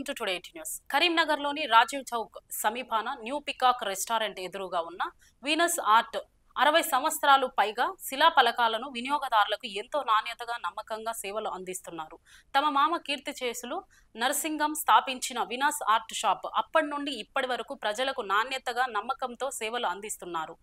Welcome to today news. కరీంనగర్లోని రాజీవ్ చౌక్ సమీపాన new peacock restaurant ఎదురుగా ఉన్న వీనస్ ఆర్ట్ 60 సంవత్సరాలు పైగా శిలాఫలకాలను వినియోగదారులకు ఎంతో నాణ్యతగా నమ్మకంగా సేవలు అందిస్తున్నారు. తమ మామ కీర్తి చేసులు నరసింగం స్థాపించిన వీనస్ ఆర్ట్ షాప్ అప్పటి నుండి ఇప్పటి వరకు ప్రజలకు నాణ్యతగా నమ్మకంతో సేవలు అందిస్తున్నారు.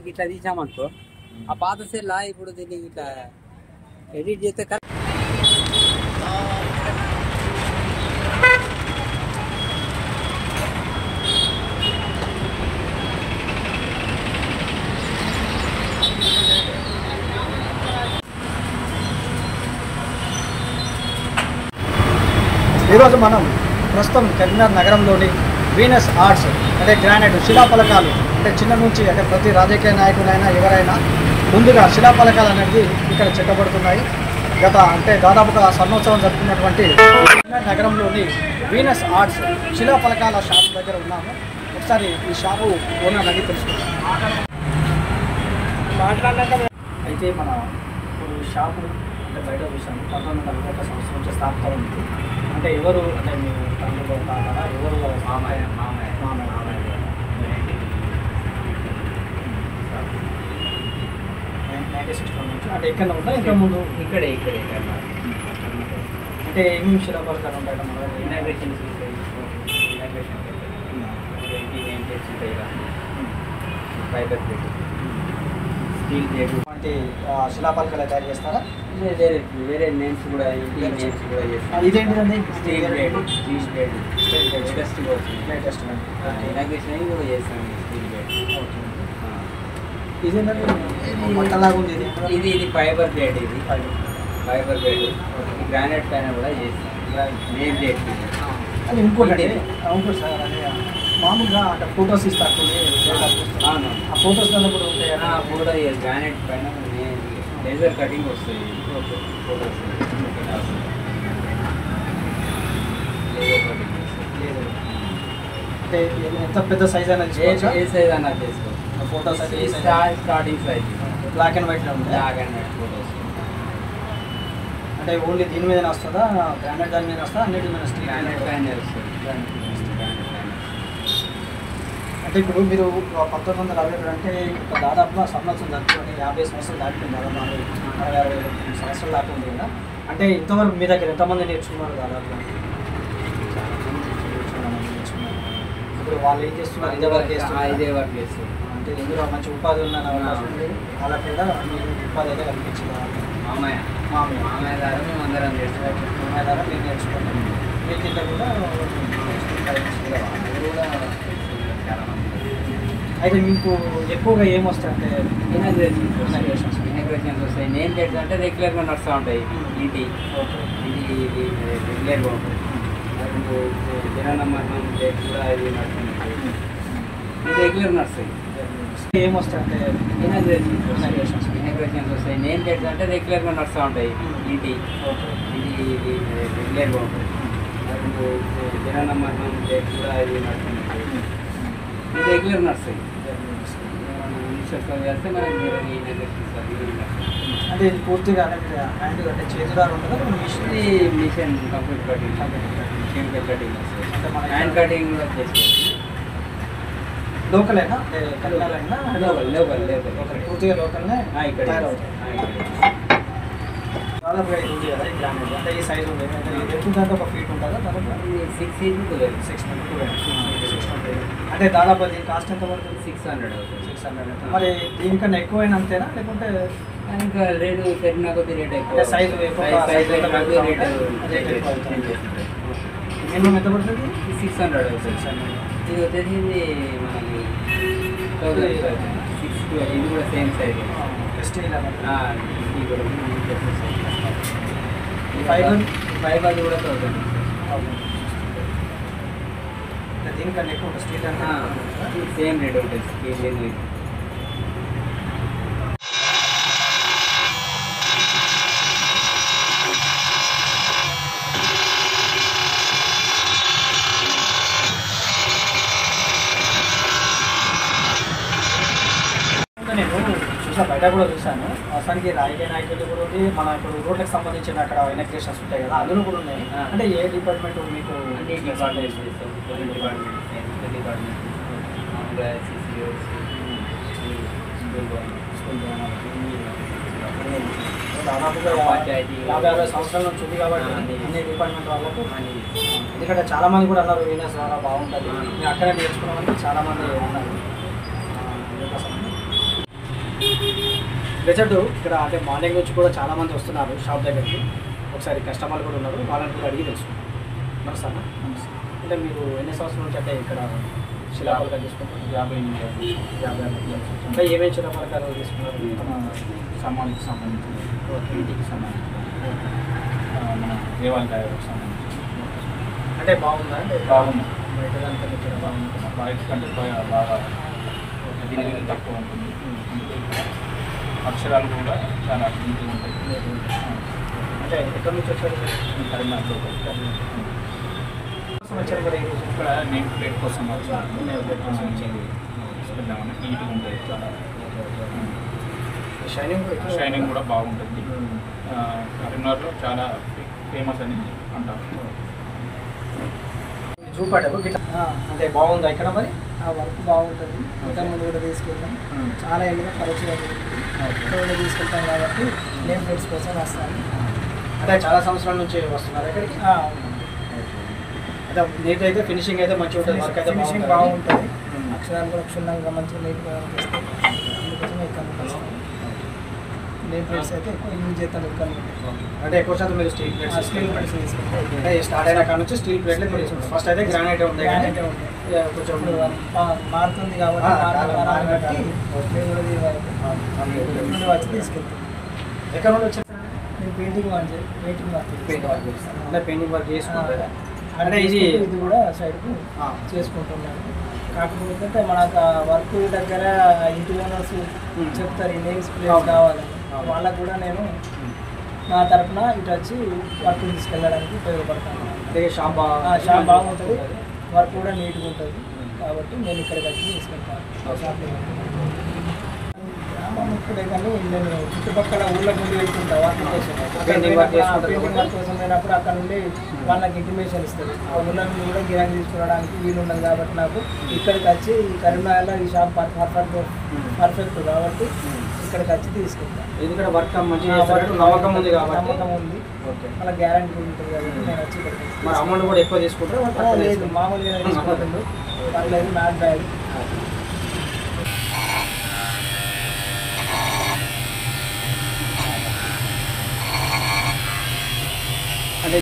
ఇట్లా తీసామనుకో ఆ పాత సెల్లా ఇప్పుడు దీన్ని ఇట్లా ఎడిట్ చేస్తే ఈరోజు మనం ప్రస్తుతం కరీంనగర్ నగరంలోని వీనస్ ఆర్ట్స్ అంటే గ్రానైట్ శిలాఫలకాలు అంటే చిన్న నుంచి అంటే ప్రతి రాజకీయ నాయకులైనా ఎవరైనా ముందుగా శిలాఫలకాలు అనేది ఇక్కడ చెక్కబడుతున్నాయి. గత అంటే దాదాపుగా సంవత్సరం జరుపుకున్నటువంటి నగరంలోని వీనస్ ఆర్ట్స్ శిలాఫలకాల షాప్ దగ్గర ఉన్నాము. ఒకసారి ఈ షాపు ఓనర్ అని తెలుసుకుంటాం. అయితే మన ఇప్పుడు షాపు అంటే బయట చూసాము 1941 సంవత్సరం నుంచి స్థాపితం ఉంది. అంటే ఎవరు అంటే మీ తల్లిలో కాదా ఎవరు మామయ్య 1961 నుంచి అంటే ఎక్కడ ఉందా ఇంకా ముందు ఇక్కడే అంటే ఏమేమి శిలాఫలకాలు ఉంటాయి మన దగ్గర? ఇనాగ్రేషన్స్ ఉంటాయి. ఇనాగ్రేషన్ నేమ్ ప్లేట్స్ ఉంటాయి ఇలా ఫైబర్ ప్లేట్ స్టీల్ ప్లేట్ అంటే శిలాఫలకాలు తయారు చేస్తారా? వేరే నేమ్స్ కూడా నేమ్స్ కూడా చేస్తాం. ఇదేంటిదండి? Steel plate steel plate latest latest inauguration అవి కూడా చేస్తాం. స్టీల్ ప్లేట్ ఇదేంటంటే మంటలాగా ఉంది ఇది. ఇది ఫైబర్ ప్లేట్. ఇది ఫైబర్ ప్లేట్ గ్రానైట్ పైన కూడా చేస్తాం. నేమ్ ప్లేట్ అది ఇంకోటి సార్ అదే మామూలుగా అక్కడ ఫొటోస్ ఇస్తారు అవును. ఆ ఫొటోస్లలో కూడా ఉంటాయి కూడా గ్రానైట్ పైన లేజర్ కటింగ్ వస్తాయి. ఫోటోస్ అంటే ఎంత పెద్ద సైజ్ అనేది ఏ సైజ్ అన్నా చేసుకోవచ్చు. ఫొటోస్ అయితే స్టార్టింగ్ సైజ్ బ్లాక్ అండ్ వైట్లో ఉంది. బ్లాక్ అండ్ వైట్ ఫోటోస్ అంటే ఓన్లీ దీని మీద వస్తుందా? గ్రానైట్ దాని మీద వస్తుందా? అన్నిటి మీద స్టీల్ గ్రానైట్ పైన వస్తుంది. అంటే ఇప్పుడు మీరు 1962 అంటే ఒక దాదాపుగా సంవత్సరం దాటుకొని 50 సంవత్సరాలు దాటిపోయింది. దాదాపు 60 సంవత్సరాలు దాకా ఉంది కదా. అంటే ఇంతవరకు మీ దగ్గర ఎంతమంది నేర్చుకున్నారు? దాదాపుగా నేర్చుకున్నారు. ఇప్పుడు వాళ్ళు ఏం చేస్తున్నారు? ఇదే వర్క్ చేస్తారు. అంటే ఇందులో మంచి ఉపాధి ఉన్న వాళ్ళ కూడా మీరు ఉపాధి అయితే కల్పించింది. మామయ్య ద్వారా మేము అందరం చేస్తాం. మామయ్య ద్వారా మీరు నేర్చుకోండి. మీ కింద కూడా అయితే మీకు ఎక్కువగా ఏమొస్తాయంటే ఇనాగ్రేషన్స్ వస్తాయి. నేమ్ ప్లేట్స్ అంటే రెగ్యులర్గా నడుస్తూ ఉంటాయి. ఇది రెగ్యులర్గా ఉంటుంది. జనన మరణం ప్లేట్ కూడా ఇది నడుస్తుంది. ఇది రెగ్యులర్ నడుస్తాయి. ఏమొస్తాయంటే ఇనాగ్రేషన్స్ వస్తాయి. నేమ్ ప్లేట్స్ అంటే రెగ్యులర్గా నడుస్తూ ఉంటాయి. ఇది రెగ్యులర్గా ఉంటుంది. జనన మరణం ప్లేట్ కూడా ఇది నడుస్తుంది. ఇది రెగ్యులర్ నడుస్తాయి. చేస్తే మనకి అంటే ఇది పూర్తిగా హ్యాండ్ అంటే చేతిదారు ఉంటుందా? Mission complete cutting chemical cutting అంటే మన హ్యాండ్ కటింగ్ కూడా చేసుకోవచ్చు. లోకలేనా అంటే కన్నడైనా? లోకల్ పూర్తిగా లోకల్నే ఇక్కడ తయారవుతాయి. దాదాపుగా ఇది ఉంది కదా ఈ గ్రానైట్ అంటే ఈ సైజు ఉంది. ఎంత అంటే ఒక ఫీట్ ఉంటుందా? దాదాపు 6 feet 6 అంటే దాదాపు అది కాస్ట్ ఎంత పడుతుంది? 600 అవుతుంది. 600. మరి దీనికన్నా ఎక్కువైనా అంతేనా లేకుంటే ఇంకా రేటు పెరిగిన కొద్ది రేట్ ఎక్కువ. సైజు ఎక్కువ మినిమం ఎంత పడుతుంది? 600 అవుతుంది. ఇది వచ్చేసి మనకి 1000 ఇది కూడా సేమ్ సైజ్. స్టీల్ ఫైబర్ కూడా 1000. దీనికన్నా ఎక్కువ స్టీల్ అంటే సేమ్ రేట్ ఉంటుంది. స్టీల్ నేను చూసా, బయట కూడా చూశాను. అసలుకి రాజకీయ నాయకులు కూడా ఉంది. మన ఇప్పుడు రోడ్లకు సంబంధించిన అక్కడ ఇనాగ్రేషన్స్ ఉంటాయి కదా, అందులో కూడా ఉన్నాయి. అంటే ఏ డిపార్ట్మెంట్ మీకు? అన్ని డిపార్ట్మెంట్స్ చేస్తాం. పోలీస్ డిపార్ట్మెంట్, హెల్త్ డిపార్ట్మెంట్, మామూలుగా సిసిఓస్, స్కూల్ దాదాపుగా పంచాయతీ 50 సంవత్సరాల నుంచి ఉంది కాబట్టి అన్ని డిపార్ట్మెంట్ వాళ్ళకు. ఎందుకంటే చాలామంది కూడా అన్నారు వీనస్ చాలా బాగుంటుంది, నేను అక్కడే నేర్చుకున్నామని చాలామంది అన్నారు. రిజల్ట్ ఇక్కడ అంటే మార్నింగ్ నుంచి కూడా చాలామంది వస్తున్నారు షాప్ దగ్గరికి. ఒకసారి కస్టమర్లు కూడా ఉన్నారు, వాళ్ళని కూడా అడిగి తెలుసుకున్నాను. నమస్తే అన్న. అంటే మీరు ఎన్ని సంవత్సరాల నుంచి అంటే ఇక్కడ శిలాఫలకాలు తీసుకుంటారు? 50 అంటే ఏమేమి శిలాఫలకాలు తీసుకున్నారు? మన సమాధికి సంబంధించిన ఇంటికి సంబంధించిన మన దేవాలయాలకు సంబంధించిన. అంటే బాగుందా? అంటే బాగుంది. బయట దానికంటే ఇక్కడ బాగుంది. బయట కంటే బాగా దీని తక్కువ ఉంటుంది. అక్షరాలు కూడా చాలా నీట్గా ఉంటాయి. అంటే ఎక్కడి నుంచి వచ్చారు? కరీంనగర్లో వచ్చారు మరి ఇక్కడ నేమ్ ప్లేట్ కోసం పెద్దామని నీట్గా ఉంటుంది. చాలా షైనింగ్ కూడా బాగుంటుంది. కరీంనగర్లో చాలా ఫేమస్ అని అంటారు. చూపాడు అంటే బాగుందా ఇక్కడ మరి? ఆ వర్క్ బాగుంటుంది. ఇంతకుముందు కూడా తీసుకెళ్తాం, చాలా ఏళ్ళుగా పరిచయం కూడా తీసుకెళ్తాం కాబట్టి నేమ్ ప్లేట్స్ కోసం వస్తాను. అంటే చాలా సంవత్సరాల నుంచి వస్తున్నారు ఇక్కడికి. అంటే నీట్ అయితే ఫినిషింగ్ అయితే మంచిగా ఉంటుంది, వర్క్ అయితే ఫినిషింగ్ బాగుంటుంది. అక్షరాలు కూడా క్షుణ్ణంగా మంచిగా నీట్గా చేస్తాం. అందుకోసం ఇక్కడ నేమ్ ప్లేట్స్ అయితే ఎక్కువ యూజ్ చేస్తాం. ఇక్కడ అంటే ఎక్కువ శాతం మీరు స్టీల్ ప్లేట్స్ స్టీల్ ప్లేట్స్ తీసుకుంటాం. అంటే స్టార్ట్ అయిన కాడ నుంచి స్టీల్ ప్లేట్లే తీసుకుంటాం. ఫస్ట్ అయితే గ్రానైట్ ఉంది కానీ కొంచెం మారుతుంది కాబట్టి మేము కూడా వచ్చి తీసుకెళ్తాం. ఎక్కడ నుండి వచ్చారు? నేను పెయింటింగ్ వర్క్ అంటే పెయింటింగ్ వర్క్ చేసుకుంటారు. అంటే ఇది కూడా సైడ్కు చేసుకుంటున్నాను. కాకపోతే ఏంటంటే మనకు వర్క్ దగ్గర ఇంటి ఓనర్స్ చెప్తారు ఈ నేమ్స్ ప్లేస్ కావాలని, వాళ్ళకు కూడా నేను నా తరఫున ఇటు వచ్చి వర్క్ తీసుకెళ్ళడానికి ఉపయోగపడతాను. అంటే షాప్ షాప్ బాగుంటుంది, వర్క్ కూడా నీట్గా ఉంటుంది కాబట్టి నేను ఇక్కడికి వచ్చి తీసుకెళ్తాను. గ్రామం ఇక్కడే కానీ నేను చుట్టుపక్కల ఊళ్ళ ముందు వెళ్తుంటా వర్క్ కోసం. పెయింటింగ్ వర్క్ కోసం పోయినప్పుడు అక్కడ నుండి వాళ్ళకి ఇంటిమేషన్ ఇస్తుంది. ఆ ఊళ్ళ నుండి కూడా గిరాకీ తీసుకురావడానికి వీలు ఉండదు కాబట్టి నాకు ఇక్కడికి వచ్చి ఈ కరీంనగర్లో ఈ షాప్ పర్ఫెక్ట్ కాబట్టి ఇక్కడికి వచ్చి తీసుకెళ్తాను. ఎందుకంటే వర్క్ మంచిగా నమ్మకం ఉంది కాబట్టి. నమ్మకం ఉంది, అలా గ్యారంటీ ఉంటుంది కాబట్టి నేను వచ్చి ఇక్కడికి. మరి అమౌంట్ కూడా ఎక్కువ తీసుకుంటారు? లేదు, మామూలుగా తీసుకుంటుండ్రు, పర్లేదు, నాట్ బ్యాడ్. అంటే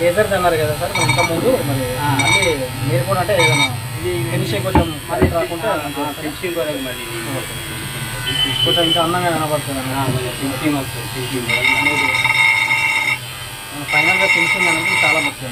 లేజర్స్ అన్నారు కదా సార్ ఇంత ముందు, మరి మళ్ళీ మీరు కూడా అంటే ఏదైనా ఇది ఫినిషింగ్ కొంచెం మళ్ళీ రాకుండా ఫినిషింగ్ వరకు మళ్ళీ కొంచెం ఇంకా అందంగా కనబడుతుంది. ఫినిషింగ్ వస్తుంది. ఫినిషింగ్ ఫైనల్గా ఫినిషింగ్ అనేది చాలా ముఖ్యం.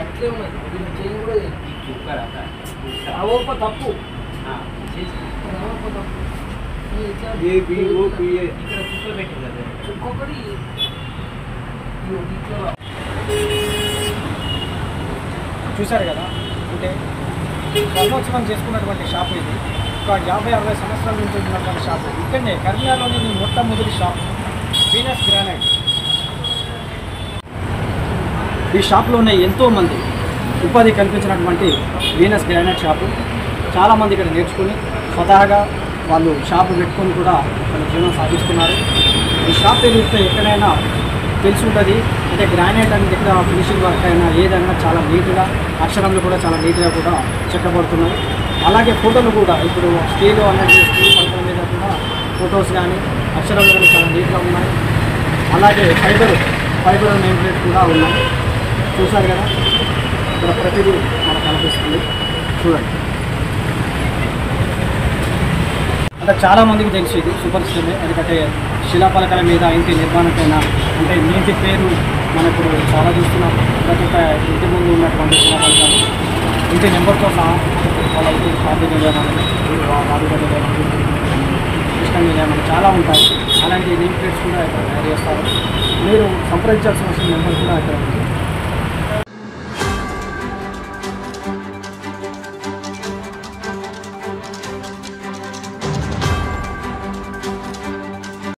అట్లే ఉన్నది తప్పు చూశారు కదా, అంటే బ్రహ్మోత్సవం చేసుకున్నటువంటి షాప్ ఇది. ఒక 50-60 సంవత్సరాల నుంచి ఉన్నటువంటి షాప్. ఇక్కడనే కరీంనగర్లోని మొట్టమొదటి షాప్ వీనస్ గ్రానైట్. ఈ షాప్లోనే ఎంతోమంది ఉపాధి కల్పించినటువంటి వీనస్ గ్రానైట్ షాపు. చాలామంది ఇక్కడ నేర్చుకుని స్వతహాగా వాళ్ళు షాపు పెట్టుకొని కూడా వాళ్ళ జీవనం సాగిస్తున్నారు. ఈ షాప్ తెలిస్తే ఎక్కడైనా తెలిసి ఉంటుంది. అంటే గ్రానైట్ అనేది ఇక్కడ ఫినిషింగ్ వర్క్ అయినా ఏదైనా చాలా నీట్గా, అక్షరాలు కూడా చాలా నీట్గా కూడా చెక్కబడుతున్నాయి. అలాగే ఫోటోలు కూడా ఇప్పుడు స్టీల్ అనేది స్టీల్ పడకల మీద కూడా ఫొటోస్ కానీ అక్షరాలు కానీ చాలా నీట్గా ఉన్నాయి. అలాగే ఫైబర్ నేమ్ ప్లేట్ కూడా ఉన్నాయి. చూసారు కదా, ఇక్కడ ప్రతిదీ మనకు కనిపిస్తుంది. చూడండి, అంటే చాలామందికి తెలుసు ఇది సుపరిచితమే. ఎందుకంటే శిలాపలకల మీద ఇంటి నిర్మాణకైనా అంటే నీటి పేరు మనం ఇప్పుడు చాలా చూస్తున్నాం. ప్రతి ఒక్క ఇంటి ముందు ఉన్నటువంటి శిలాపలకాలు ఇంటి నెంబర్తో సహా వాళ్ళ ఇంటి పార్టీ నిర్మాణాలు, కృష్ణ నిర్మాణాలు చాలా ఉంటాయి. అలాంటి నేమ్ ప్లేట్స్ కూడా ఇక్కడ తయారు చేస్తారు. మీరు సంప్రదించాల్సిన నెంబర్ కూడా ఇక్కడ